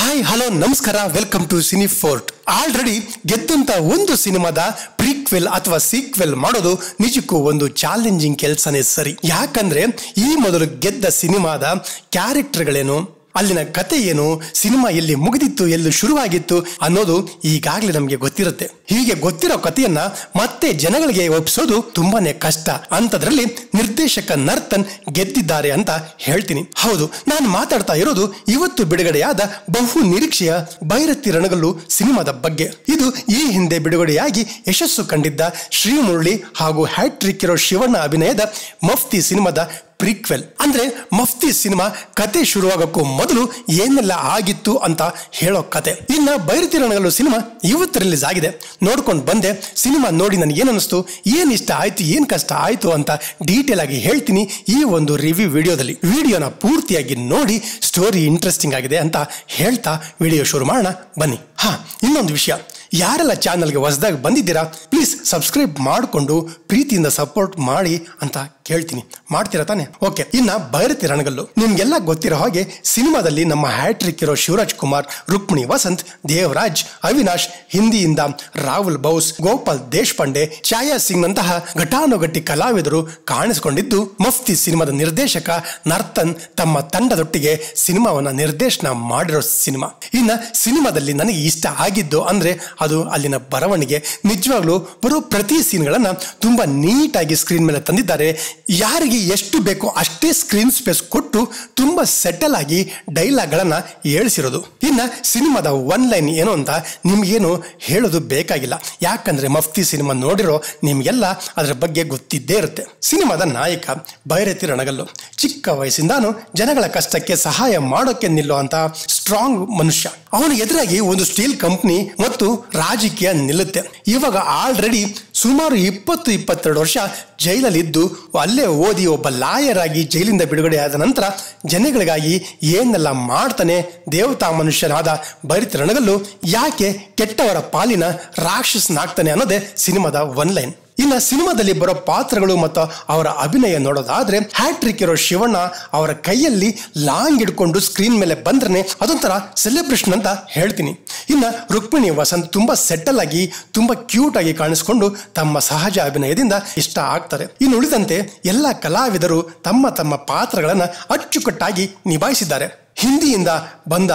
Hi hello ನಮಸ್ಕಾರ, welcome to cine fort. Already ಗೆದ್ದಂತ ಒಂದು ಸಿನಿಮಾದ ಪ್ರೀಕ್ವೆಲ್ ಅಥವಾ ಸೀಕ್ವೆಲ್ ಮಾಡೋದು ನಿಜಕ್ಕೂ ಒಂದು ಚಾಲೆಂಜಿಂಗ್ ಕೆಲಸನೇ ಸರಿ. ಯಾಕಂದ್ರೆ ಈ ಮೊದಲು ಗೆದ್ದ ಸಿನಿಮಾದ ಕ್ಯಾರೆಕ್ಟರ್ಗಳೇನು, ಅಲ್ಲಿನ ಕತೆ ಏನು, ಸಿನಿಮಾ ಎಲ್ಲಿ ಮುಗಿದಿತ್ತು, ಎಲ್ಲಿ ಶುರುವಾಗಿತ್ತು ಅನ್ನೋದು ಈಗಾಗಲೇ ನಮಗೆ ಗೊತ್ತಿರುತ್ತೆ. ಹೀಗೆ ಗೊತ್ತಿರೋ ಕಥೆಯನ್ನ ಮತ್ತೆ ಜನಗಳಿಗೆ ಒಪ್ಪಿಸೋದು ತುಂಬಾನೇ ಕಷ್ಟ. ಅಂತದ್ರಲ್ಲಿ ನಿರ್ದೇಶಕ ನರ್ತನ್ ಗೆದ್ದಿದ್ದಾರೆ ಅಂತ ಹೇಳ್ತೀನಿ. ಹೌದು, ನಾನು ಮಾತಾಡ್ತಾ ಇರೋದು ಇವತ್ತು ಬಿಡುಗಡೆಯಾದ ಬಹು ನಿರೀಕ್ಷೆಯ ಭೈರತಿ ರಣಗಲ್ಲು ಸಿನಿಮಾದ ಬಗ್ಗೆ. ಇದು ಈ ಹಿಂದೆ ಬಿಡುಗಡೆಯಾಗಿ ಯಶಸ್ಸು ಕಂಡಿದ್ದ ಶ್ರೀಮುರಳಿ ಹಾಗೂ ಹ್ಯಾಟ್ರಿಕ್ ಇರೋ ಶಿವಣ್ಣ ಅಭಿನಯದ ಮಫ್ತಿ ಸಿನಿಮಾದ ಪ್ರೀಕ್ವೆಲ್. ಅಂದ್ರೆ ಮಫ್ತಿ ಸಿನಿಮಾ ಕತೆ ಶುರುವಾಗಕ್ಕೂ ಮೊದಲು ಏನೆಲ್ಲ ಆಗಿತ್ತು ಅಂತ ಹೇಳೋ ಕತೆ. ಇನ್ನ ಭೈರತಿ ರಣಗಲ್ಲು ಸಿನಿಮಾ ಇವತ್ತು ರಿಲೀಸ್ ಆಗಿದೆ. ನೋಡ್ಕೊಂಡು ಬಂದೆ. ಸಿನಿಮಾ ನೋಡಿ ನನಗೆ ಏನ್ ಅನಿಸ್ತು, ಏನ್ ಇಷ್ಟ ಆಯ್ತು, ಏನ್ ಕಷ್ಟ ಆಯ್ತು ಅಂತ ಡೀಟೇಲ್ ಆಗಿ ಹೇಳ್ತೀನಿ ಈ ಒಂದು ರಿವ್ಯೂ ವಿಡಿಯೋದಲ್ಲಿ. ವಿಡಿಯೋನ ಪೂರ್ತಿಯಾಗಿ ನೋಡಿ ಸ್ಟೋರಿ ಇಂಟ್ರೆಸ್ಟಿಂಗ್ ಆಗಿದೆ ಅಂತ ಹೇಳ್ತಾ ವಿಡಿಯೋ ಶುರು ಮಾಡೋಣ ಬನ್ನಿ. ಇನ್ನೊಂದು ವಿಷಯ, ಯಾರೆಲ್ಲ ಚಾನಲ್ಗೆ ಹೊಸದಾಗಿ ಬಂದಿದ್ದೀರಾ ಪ್ಲೀಸ್ ಸಬ್ಸ್ಕ್ರೈಬ್ ಮಾಡಿಕೊಂಡು ಪ್ರೀತಿಯಿಂದ ಸಪೋರ್ಟ್ ಮಾಡಿ ಅಂತ ಕೇಳ್ತೀನಿ. ಮಾಡ್ತೀರಾ ತಾನೆ? ಓಕೆ. ಇನ್ನ ಭೈರತಿ ರಣಗಲ್ಲು ನಿಮ್ಗೆಲ್ಲ ಗೊತ್ತಿರೋ ಹಾಗೆ ಸಿನಿಮಾದಲ್ಲಿ ನಮ್ಮ ಹ್ಯಾಟ್ರಿಕ್ ಇರೋ ಶಿವರಾಜ್ ಕುಮಾರ್, ರುಕ್ಮಿಣಿ ವಸಂತ್, ದೇವರಾಜ್, ಅವಿನಾಶ್, ಹಿಂದಿಯಿಂದ ರಾಹುಲ್ ಬೌಸ್, ಗೋಪಾಲ್ ದೇಶಪಾಂಡೆ, ಛಾಯಾ ಸಿಂಗ್ ನಂತಹ ಘಟಾನುಘಟಿ ಕಲಾವಿದರು ಕಾಣಿಸಿಕೊಂಡಿದ್ದು ಮಫ್ತಿ ಸಿನಿಮಾದ ನಿರ್ದೇಶಕ ನರ್ತನ್ ತಮ್ಮ ತಂಡದೊಟ್ಟಿಗೆ ಸಿನಿಮಾವನ್ನ ನಿರ್ದೇಶನ ಮಾಡಿರೋ ಸಿನಿಮಾ. ಇನ್ನ ಸಿನಿಮಾದಲ್ಲಿ ನನಗೆ ಇಷ್ಟ ಆಗಿದ್ದು ಅಂದ್ರೆ ಅದು ಅಲ್ಲಿನ ಬರವಣಿಗೆ. ನಿಜವಾಗ್ಲೂ ಬರೋ ಪ್ರತಿ ಸೀನ್ಗಳನ್ನ ತುಂಬಾ ನೀಟಾಗಿ ಸ್ಕ್ರೀನ್ ಮೇಲೆ ತಂದಿದ್ದಾರೆ. ಯಾರಿಗೆ ಎಷ್ಟು ಬೇಕೋ ಅಷ್ಟೇ ಸ್ಕ್ರೀನ್ ಸ್ಪೇಸ್ ಕೊಟ್ಟು ತುಂಬಾ ಸೆಟಲ್ ಆಗಿ ಡೈಲಾಗ್ ಗಳನ್ನ ಹೇಳಿಸಿರೋದು. ಇನ್ನ ಸಿನಿಮಾದ ಒನ್ ಲೈನ್ ಏನು ಅಂತ ನಿಮ್ಗೇನು ಹೇಳೋದು ಬೇಕಾಗಿಲ್ಲ, ಯಾಕಂದ್ರೆ ಮಫ್ತಿ ಸಿನಿಮಾ ನೋಡಿರೋ ನಿಮ್ಗೆಲ್ಲ ಅದರ ಬಗ್ಗೆ ಗೊತ್ತಿದ್ದೇ ಇರುತ್ತೆ. ಸಿನಿಮಾದ ನಾಯಕ ಭೈರತಿ ರಣಗಲ್ಲು ಚಿಕ್ಕ ವಯಸ್ಸಿಂದಾನು ಜನಗಳ ಕಷ್ಟಕ್ಕೆ ಸಹಾಯ ಮಾಡೋಕೆ ನಿಲ್ಲೋ ಅಂತ ಸ್ಟ್ರಾಂಗ್ ಮನುಷ್ಯ. ಅವನ ಎದುರಾಗಿ ಒಂದು ಸ್ಟೀಲ್ ಕಂಪನಿ ಮತ್ತು ರಾಜಕೀಯ ನಿಲ್ಲುತ್ತೆ. ಇವಾಗ ಆಲ್ರೆಡಿ ಸುಮಾರು 20-22 ವರ್ಷ ಜೈಲಲ್ಲಿ ಇದ್ದು ಅಲ್ಲೇ ಓದಿ ಒಬ್ಬ ಲಾಯರ್ ಆಗಿ ಜೈಲಿಂದ ಬಿಡುಗಡೆ ಆದ ನಂತರ ಜನಗಳಿಗಾಗಿ ಏನೆಲ್ಲ ಮಾಡ್ತಾನೆ ದೇವತಾ ಮನುಷ್ಯನಾದ ಭೈರತಿ ರಣಗಲ್ಲು ಯಾಕೆ ಕೆಟ್ಟವರ ಪಾಲಿನ ರಾಕ್ಷಸನಾಗ್ತಾನೆ ಅನ್ನೋದೇ ಸಿನಿಮಾದ ಒನ್ ಲೈನ್. ಇನ್ನು ಸಿನಿಮಾದಲ್ಲಿ ಬರೋ ಪಾತ್ರಗಳು ಮತ್ತು ಅವರ ಅಭಿನಯ ನೋಡೋದಾದ್ರೆ ಹ್ಯಾಟ್ರಿಕ್ ಇರೋ ಶಿವಣ್ಣ ಅವರ ಕೈಯಲ್ಲಿ ಲಾಂಗ್ ಹಿಡ್ಕೊಂಡು ಸ್ಕ್ರೀನ್ ಮೇಲೆ ಬಂದ್ರೆ ಅದೊಂಥರ ಸೆಲೆಬ್ರೇಷನ್ ಅಂತ ಹೇಳ್ತೀನಿ. ಇನ್ನು ರುಕ್ಮಿಣಿ ವಸಂತ್ ತುಂಬಾ ಸೆಟಲ್ ಆಗಿ ತುಂಬಾ ಕ್ಯೂಟ್ ಆಗಿ ಕಾಣಿಸ್ಕೊಂಡು ತಮ್ಮ ಸಹಜ ಅಭಿನಯದಿಂದ ಇಷ್ಟ ಆಗ್ತಾರೆ. ಇನ್ನು ಉಳಿದಂತೆ ಎಲ್ಲ ಕಲಾವಿದರು ತಮ್ಮ ತಮ್ಮ ಪಾತ್ರಗಳನ್ನ ಅಚ್ಚುಕಟ್ಟಾಗಿ ನಿಭಾಯಿಸಿದ್ದಾರೆ. ಹಿಂದಿಯಿಂದ ಬಂದ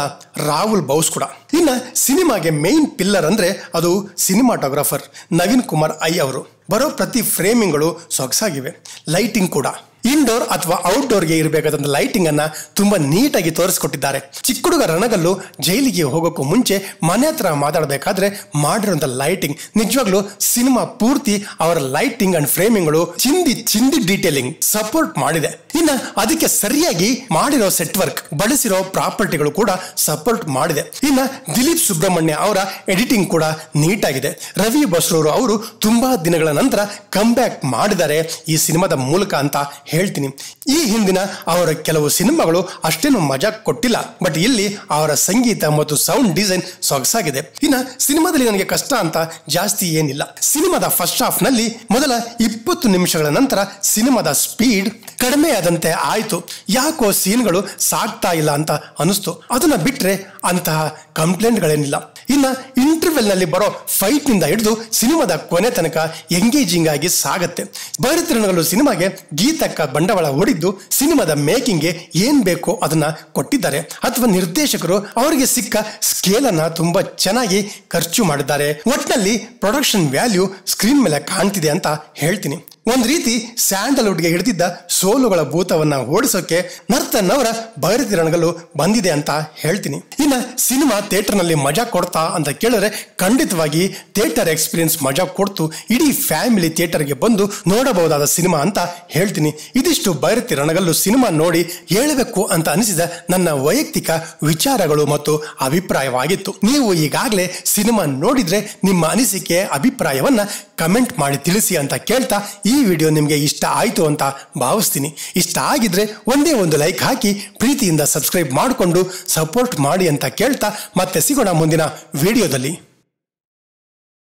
ರಾಹುಲ್ ಬೌಸ್ ಕೂಡ. ಇನ್ನ ಸಿನಿಮಾಗೆ ಮೇನ್ ಪಿಲ್ಲರ್ ಅಂದ್ರೆ ಅದು ಸಿನಿಮಾಟೋಗ್ರಾಫರ್ ನವೀನ್ ಕುಮಾರ್ ಐ ಅವರು. ಬರೋ ಪ್ರತಿ ಫ್ರೇಮಿಂಗ್ಗಳು ಸೊಗಸಾಗಿವೆ. ಲೈಟಿಂಗ್ ಕೂಡ ಇಂಡೋರ್ ಅಥವಾ ಔಟ್ಡೋರ್ಗೆ ಇರಬೇಕಾದಂತ ಲೈಟಿಂಗ್ ಅನ್ನ ತುಂಬಾ ನೀಟಾಗಿ ತೋರಿಸ್ಕೊಟ್ಟಿದ್ದಾರೆ. ಚಿಕ್ಕ ಹುಡುಗ ರಣಗಲ್ಲು ಜೈಲಿಗೆ ಹೋಗೋಕ್ಕೂ ಮುಂಚೆ ಮನೆ ಹತ್ರ ಮಾತಾಡಬೇಕಾದ್ರೆ ಮಾಡಿರುವಂತ ಲೈಟಿಂಗ್ ನಿಜವಾಗ್ಲೂ ಸಿನಿಮಾ ಪೂರ್ತಿ ಅವರ ಲೈಟಿಂಗ್ ಅಂಡ್ ಫ್ರೇಮಿಂಗ್ಗಳು ಚಿಂದಿ ಡೀಟೇಲಿಂಗ್ ಸಪೋರ್ಟ್ ಮಾಡಿದೆ. ಇನ್ನ ಅದಕ್ಕೆ ಸರಿಯಾಗಿ ಮಾಡಿರೋ ಸೆಟ್ ವರ್ಕ್, ಬಳಸಿರೋ ಪ್ರಾಪರ್ಟಿಗಳು ಕೂಡ ಸಪೋರ್ಟ್ ಮಾಡಿದೆ. ಇನ್ನ ದಿಲೀಪ್ ಸುಬ್ರಹ್ಮಣ್ಯ ಅವರ ಎಡಿಟಿಂಗ್ ಕೂಡ ನೀಟಾಗಿದೆ. ರವಿ ಬಸ್ರೂರು ಅವರು ತುಂಬಾ ದಿನಗಳ ನಂತರ ಕಮ್ ಬ್ಯಾಕ್ ಮಾಡಿದ್ದಾರೆ ಈ ಸಿನಿಮಾದ ಮೂಲಕ ಅಂತ ಹೇಳ್ತೀನಿ. ಈ ಹಿಂದಿನ ಅವರ ಕೆಲವು ಸಿನಿಮಾಗಳು ಅಷ್ಟೇನು ಮಜಾ ಕೊಟ್ಟಿಲ್ಲ, ಬಟ್ ಇಲ್ಲಿ ಅವರ ಸಂಗೀತ ಮತ್ತು ಸೌಂಡ್ ಡಿಸೈನ್ ಸೊಗಸಾಗಿದೆ. ಇನ್ನ ಸಿನಿಮಾದಲ್ಲಿ ನನಗೆ ಕಷ್ಟ ಅಂತ ಜಾಸ್ತಿ ಏನಿಲ್ಲ. ಸಿನಿಮಾದ ಫಸ್ಟ್ ಹಾಫ್ ನಲ್ಲಿ ಮೊದಲ 20 ನಿಮಿಷಗಳ ನಂತರ ಸಿನಿಮಾದ ಸ್ಪೀಡ್ ಕಡಿಮೆ ಆದಂತೆ ಆಯ್ತು. ಯಾಕೋ ಸೀನ್ಗಳು ಸಾಗ್ತಾ ಇಲ್ಲ ಅಂತ ಅನಿಸ್ತು. ಅದನ್ನ ಬಿಟ್ರೆ ಅಂತಹ ಕಂಪ್ಲೇಂಟ್ಗಳೇನಿಲ್ಲ. ಇನ್ನ ಇಂಟರ್ವೆಲ್ ನಲ್ಲಿ ಬರೋ ಫೈಟ್ ನಿಂದ ಹಿಡಿದು ಸಿನಿಮಾದ ಕೊನೆ ತನಕ ಎಂಗೇಜಿಂಗ್ ಆಗಿ ಸಾಗತ್ತೆ. ಭೈರತಿ ರಣಗಲ್ಲು ಸಿನಿಮಾಗೆ ಗೀತಕ್ಕ ಬಂಡವಾಳ ಹೂಡಿದ್ದು ಸಿನಿಮಾದ ಮೇಕಿಂಗ್ಗೆ ಏನ್ ಬೇಕೋ ಅದನ್ನ ಕೊಟ್ಟಿದ್ದಾರೆ, ಅಥವಾ ನಿರ್ದೇಶಕರು ಅವರಿಗೆ ಸಿಕ್ಕ ಸ್ಕೇಲ್ ಅನ್ನ ತುಂಬಾ ಚೆನ್ನಾಗಿ ಖರ್ಚು ಮಾಡಿದ್ದಾರೆ. ಒಟ್ನಲ್ಲಿ ಪ್ರೊಡಕ್ಷನ್ ವ್ಯಾಲ್ಯೂ ಸ್ಕ್ರೀನ್ ಮೇಲೆ ಕಾಣ್ತಿದೆ ಅಂತ ಹೇಳ್ತೀನಿ. ಒಂದ್ ರೀತಿ ಸ್ಯಾಂಡಲ್ವುಡ್ಗೆ ಹಿಡಿದಿದ್ದ ಸೋಲುಗಳ ಭೂತವನ್ನ ಓಡಿಸೋಕೆ ನರ್ತನ್ ಅವರ ಭೈರತಿ ರಣಗಲ್ಲು ಬಂದಿದೆ ಅಂತ ಹೇಳ್ತೀನಿ. ಇನ್ನ ಸಿನಿಮಾ ಥಿಯೇಟರ್ ನಲ್ಲಿ ಮಜಾ ಕೊಡ್ತಾ ಅಂತ ಕೇಳಿದ್ರೆ ಖಂಡಿತವಾಗಿ ಥಿಯೇಟರ್ ಎಕ್ಸ್ಪೀರಿಯನ್ಸ್ ಮಜಾ ಕೊಡ್ತು. ಇಡೀ ಫ್ಯಾಮಿಲಿ ಥಿಯೇಟರ್ಗೆ ಬಂದು ನೋಡಬಹುದಾದ ಸಿನಿಮಾ ಅಂತ ಹೇಳ್ತೀನಿ. ಇದಿಷ್ಟು ಭೈರತಿ ರಣಗಲ್ಲು ಸಿನಿಮಾ ನೋಡಿ ಹೇಳಬೇಕು ಅಂತ ಅನಿಸಿದ ನನ್ನ ವೈಯಕ್ತಿಕ ವಿಚಾರಗಳು ಮತ್ತು ಅಭಿಪ್ರಾಯವಾಗಿತ್ತು. ನೀವು ಈಗಾಗಲೇ ಸಿನಿಮಾ ನೋಡಿದ್ರೆ ನಿಮ್ಮ ಅನಿಸಿಕೆ ಅಭಿಪ್ರಾಯವನ್ನ ಕಮೆಂಟ್ ಮಾಡಿ ತಿಳಿಸಿ ಅಂತ ಕೇಳ್ತಾ ಈ ವಿಡಿಯೋ ನಿಮಗೆ ಇಷ್ಟ ಆಯ್ತು ಅಂತ ಭಾವಿಸ್ತೀನಿ. ಇಷ್ಟ ಆಗಿದ್ರೆ ಒಂದೇ ಒಂದು ಲೈಕ್ ಹಾಕಿ ಪ್ರೀತಿಯಿಂದ ಸಬ್ಸ್ಕ್ರೈಬ್ ಮಾಡಿಕೊಂಡು ಸಪೋರ್ಟ್ ಮಾಡಿ ಅಂತ ಕೇಳ್ತಾ ಮತ್ತೆ ಸಿಗೋಣ ಮುಂದಿನ ವಿಡಿಯೋದಲ್ಲಿ.